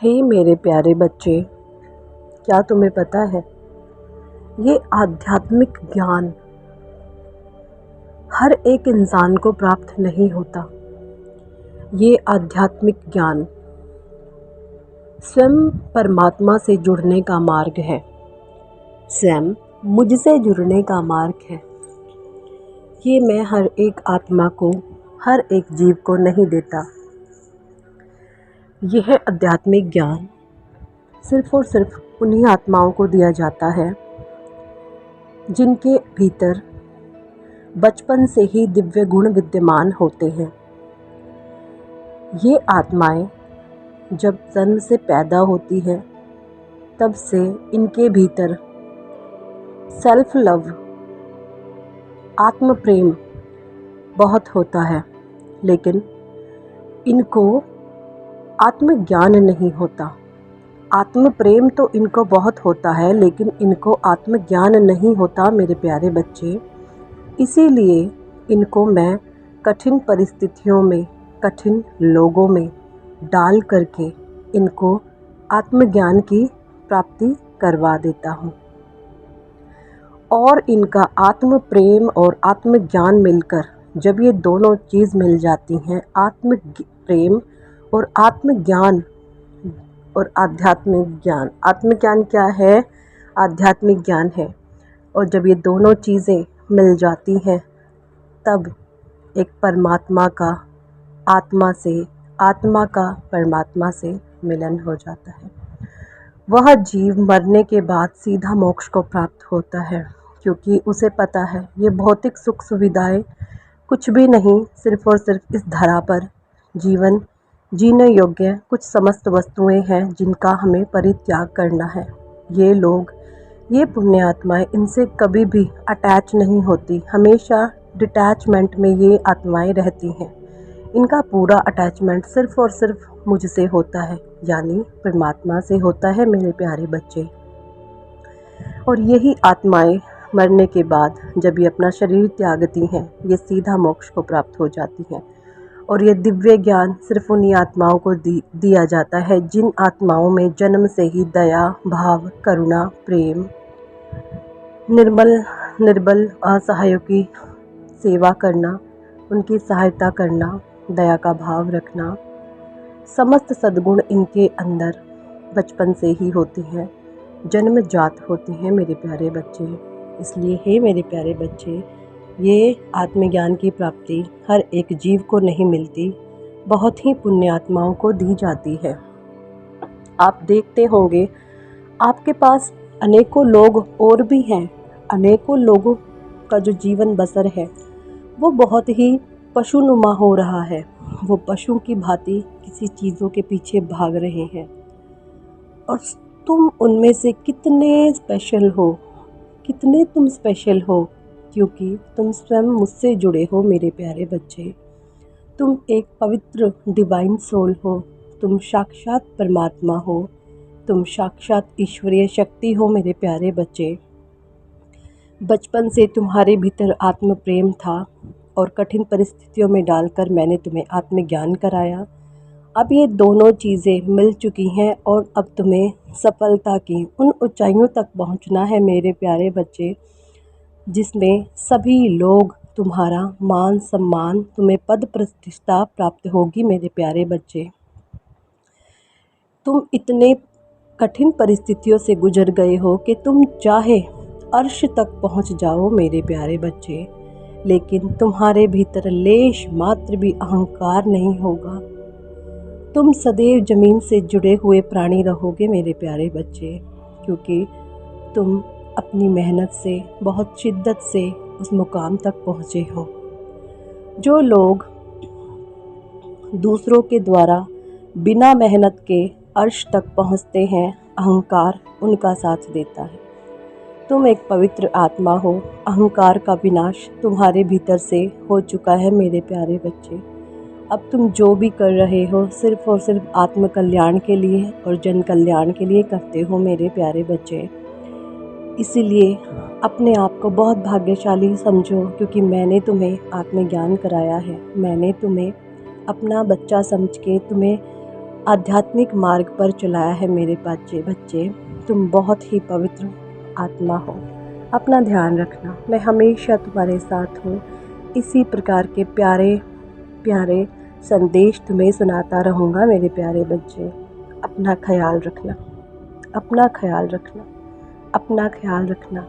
हे मेरे प्यारे बच्चे, क्या तुम्हें पता है ये आध्यात्मिक ज्ञान हर एक इंसान को प्राप्त नहीं होता। ये आध्यात्मिक ज्ञान स्वयं परमात्मा से जुड़ने का मार्ग है, स्वयं मुझसे जुड़ने का मार्ग है। ये मैं हर एक आत्मा को, हर एक जीव को नहीं देता। यह आध्यात्मिक ज्ञान सिर्फ और सिर्फ उन्हीं आत्माओं को दिया जाता है जिनके भीतर बचपन से ही दिव्य गुण विद्यमान होते हैं। ये आत्माएं जब जन्म से पैदा होती है तब से इनके भीतर सेल्फ लव, आत्म प्रेम बहुत होता है, लेकिन इनको आत्मज्ञान नहीं होता। आत्म प्रेम तो इनको बहुत होता है, लेकिन इनको आत्मज्ञान नहीं होता मेरे प्यारे बच्चे। इसीलिए इनको मैं कठिन परिस्थितियों में, कठिन लोगों में डाल करके इनको आत्मज्ञान की प्राप्ति करवा देता हूँ। और इनका आत्म प्रेम और आत्मज्ञान मिलकर जब ये दोनों चीज़ मिल जाती हैं, आत्म प्रेम और आत्मज्ञान और आध्यात्मिक ज्ञान। आत्मज्ञान क्या है? आध्यात्मिक ज्ञान है। और जब ये दोनों चीज़ें मिल जाती हैं तब एक परमात्मा का आत्मा से, आत्मा का परमात्मा से मिलन हो जाता है। वह जीव मरने के बाद सीधा मोक्ष को प्राप्त होता है, क्योंकि उसे पता है ये भौतिक सुख सुविधाएं कुछ भी नहीं, सिर्फ और सिर्फ इस धरा पर जीवन जीने योग्य कुछ समस्त वस्तुएं हैं जिनका हमें परित्याग करना है। ये लोग, ये पुण्य आत्माएं इनसे कभी भी अटैच नहीं होती, हमेशा डिटैचमेंट में ये आत्माएं रहती हैं। इनका पूरा अटैचमेंट सिर्फ और सिर्फ मुझसे होता है, यानी परमात्मा से होता है मेरे प्यारे बच्चे। और यही आत्माएं मरने के बाद जब ये अपना शरीर त्यागती हैं, ये सीधा मोक्ष को प्राप्त हो जाती हैं। और ये दिव्य ज्ञान सिर्फ उन्हीं आत्माओं को दिया जाता है जिन आत्माओं में जन्म से ही दया, भाव, करुणा, प्रेम, निर्बल असहायों की सेवा करना, उनकी सहायता करना, दया का भाव रखना, समस्त सद्गुण इनके अंदर बचपन से ही होती हैं, जन्मजात होती हैं मेरे प्यारे बच्चे। इसलिए हे मेरे प्यारे बच्चे, ये आत्मज्ञान की प्राप्ति हर एक जीव को नहीं मिलती, बहुत ही पुण्य आत्माओं को दी जाती है। आप देखते होंगे आपके पास अनेकों लोग और भी हैं, अनेकों लोगों का जो जीवन बसर है वो बहुत ही पशुनुमा हो रहा है। वो पशु की भांति किसी चीज़ों के पीछे भाग रहे हैं, और तुम उनमें से कितने स्पेशल हो, कितने तुम स्पेशल हो, क्योंकि तुम स्वयं मुझसे जुड़े हो मेरे प्यारे बच्चे। तुम एक पवित्र डिवाइन सोल हो, तुम साक्षात परमात्मा हो, तुम साक्षात ईश्वरीय शक्ति हो मेरे प्यारे बच्चे। बचपन से तुम्हारे भीतर आत्म प्रेम था और कठिन परिस्थितियों में डालकर मैंने तुम्हें आत्मज्ञान कराया। अब ये दोनों चीज़ें मिल चुकी हैं और अब तुम्हें सफलता की उन ऊंचाइयों तक पहुंचना है मेरे प्यारे बच्चे, जिसमें सभी लोग तुम्हारा मान सम्मान, तुम्हें पद प्रतिष्ठा प्राप्त होगी मेरे प्यारे बच्चे। तुम इतने कठिन परिस्थितियों से गुजर गए हो कि तुम चाहे अर्श तक पहुंच जाओ मेरे प्यारे बच्चे, लेकिन तुम्हारे भीतर लेश मात्र भी अहंकार नहीं होगा। तुम सदैव जमीन से जुड़े हुए प्राणी रहोगे मेरे प्यारे बच्चे, क्योंकि तुम अपनी मेहनत से, बहुत शिद्दत से उस मुकाम तक पहुँचे हो। जो लोग दूसरों के द्वारा बिना मेहनत के अर्श तक पहुँचते हैं, अहंकार उनका साथ देता है। तुम एक पवित्र आत्मा हो, अहंकार का विनाश तुम्हारे भीतर से हो चुका है मेरे प्यारे बच्चे। अब तुम जो भी कर रहे हो सिर्फ और सिर्फ आत्म कल्याण के लिए और जन कल्याण के लिए करते हो मेरे प्यारे बच्चे। इसीलिए अपने आप को बहुत भाग्यशाली समझो, क्योंकि मैंने तुम्हें आत्मज्ञान कराया है। मैंने तुम्हें अपना बच्चा समझ के तुम्हें आध्यात्मिक मार्ग पर चलाया है मेरे बच्चे। तुम बहुत ही पवित्र आत्मा हो। अपना ध्यान रखना, मैं हमेशा तुम्हारे साथ हूँ। इसी प्रकार के प्यारे प्यारे संदेश तुम्हें सुनाता रहूँगा मेरे प्यारे बच्चे। अपना ख्याल रखना, अपना ख्याल रखना, अपना ख्याल रखना।